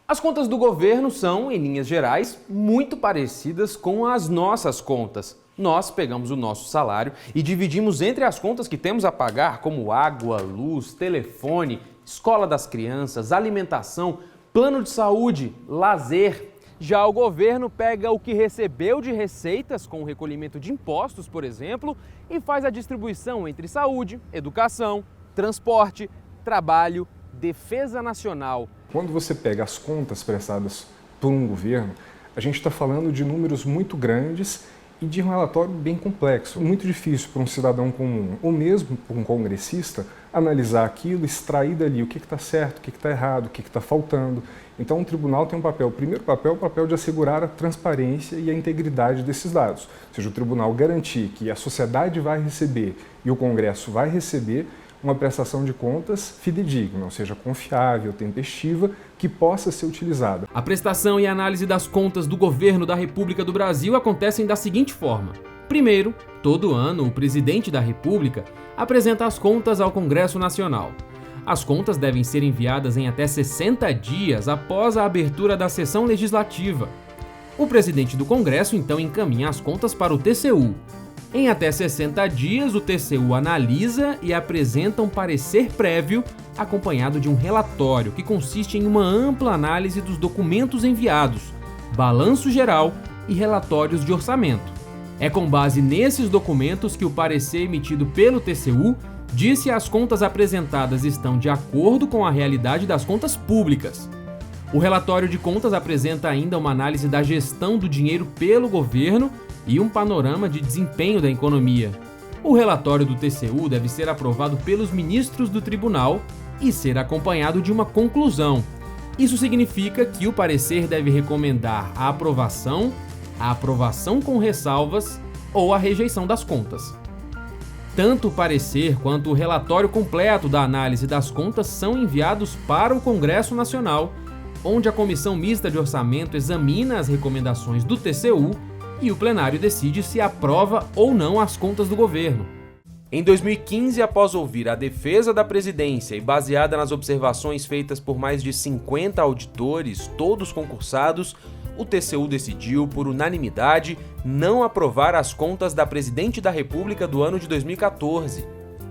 As contas do governo são, em linhas gerais, muito parecidas com as nossas contas. Nós pegamos o nosso salário e dividimos entre as contas que temos a pagar, como água, luz, telefone, escola das crianças, alimentação, plano de saúde, lazer. Já o governo pega o que recebeu de receitas com o recolhimento de impostos, por exemplo, e faz a distribuição entre saúde, educação, transporte, trabalho, defesa nacional. Quando você pega as contas prestadas por um governo, a gente está falando de números muito grandes e de um relatório bem complexo. Muito difícil para um cidadão comum, ou mesmo para um congressista, analisar aquilo, extrair dali o que está certo, o que está errado, o que está faltando. Então, o tribunal tem um papel. O primeiro papel é o papel de assegurar a transparência e a integridade desses dados. Ou seja, o tribunal garantir que a sociedade vai receber e o Congresso vai receber uma prestação de contas fidedigna, ou seja, confiável, tempestiva, que possa ser utilizada. A prestação e análise das contas do governo da República do Brasil acontecem da seguinte forma. Primeiro, todo ano, o presidente da República apresenta as contas ao Congresso Nacional. As contas devem ser enviadas em até 60 dias após a abertura da sessão legislativa. O presidente do Congresso então encaminha as contas para o TCU. Em até 60 dias, o TCU analisa e apresenta um parecer prévio acompanhado de um relatório que consiste em uma ampla análise dos documentos enviados, balanço geral e relatórios de orçamento. É com base nesses documentos que o parecer emitido pelo TCU diz se as contas apresentadas estão de acordo com a realidade das contas públicas. O relatório de contas apresenta ainda uma análise da gestão do dinheiro pelo governo e um panorama de desempenho da economia. O relatório do TCU deve ser aprovado pelos ministros do tribunal e ser acompanhado de uma conclusão. Isso significa que o parecer deve recomendar a aprovação com ressalvas ou a rejeição das contas. Tanto o parecer quanto o relatório completo da análise das contas são enviados para o Congresso Nacional, onde a Comissão Mista de Orçamento examina as recomendações do TCU e o plenário decide se aprova ou não as contas do governo. Em 2015, após ouvir a defesa da presidência e baseada nas observações feitas por mais de 50 auditores, todos concursados, o TCU decidiu, por unanimidade, não aprovar as contas da Presidente da República do ano de 2014.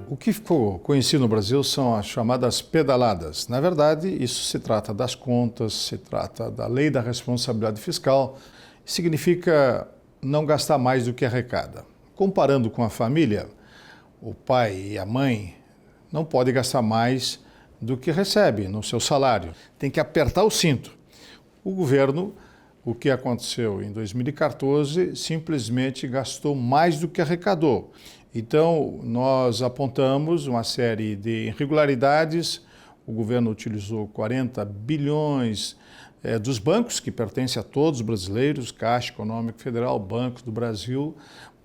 O que ficou conhecido no Brasil são as chamadas pedaladas. Na verdade, isso se trata das contas, se trata da lei da responsabilidade fiscal, significa não gastar mais do que arrecada. Comparando com a família, o pai e a mãe não podem gastar mais do que recebe no seu salário. Tem que apertar o cinto. O governo, o que aconteceu em 2014, simplesmente gastou mais do que arrecadou. Então, nós apontamos uma série de irregularidades. O governo utilizou 40 bilhões dos bancos, que pertencem a todos os brasileiros, Caixa Econômica Federal, bancos do Brasil,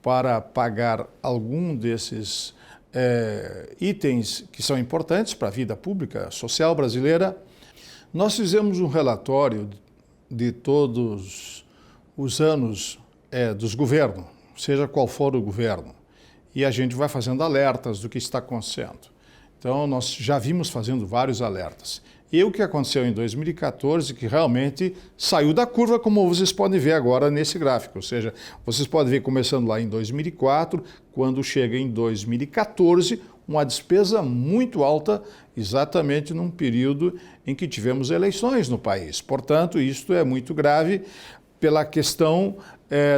para pagar algum desses itens que são importantes para a vida pública, social brasileira. Nós fizemos um relatório de todos os anos dos governos, seja qual for o governo, e a gente vai fazendo alertas do que está acontecendo. Então, nós já vimos fazendo vários alertas. E o que aconteceu em 2014, que realmente saiu da curva, como vocês podem ver agora nesse gráfico. Ou seja, vocês podem ver começando lá em 2004, quando chega em 2014, uma despesa muito alta, exatamente num período em que tivemos eleições no país. Portanto, isto é muito grave pela questão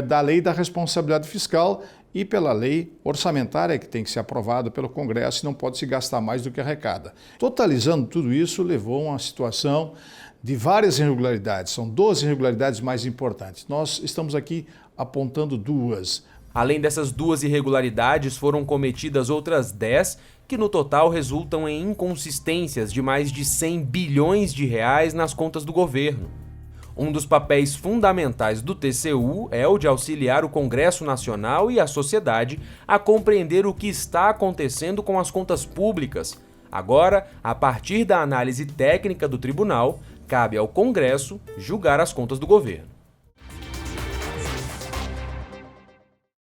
da lei da responsabilidade fiscal e pela lei orçamentária que tem que ser aprovada pelo Congresso e não pode se gastar mais do que arrecada. Totalizando tudo isso, levou a uma situação de várias irregularidades. São 12 irregularidades mais importantes. Nós estamos aqui apontando duas. Além dessas duas irregularidades, foram cometidas outras 10, que no total resultam em inconsistências de mais de 100 bilhões de reais nas contas do governo. Um dos papéis fundamentais do TCU é o de auxiliar o Congresso Nacional e a sociedade a compreender o que está acontecendo com as contas públicas. Agora, a partir da análise técnica do tribunal, cabe ao Congresso julgar as contas do governo.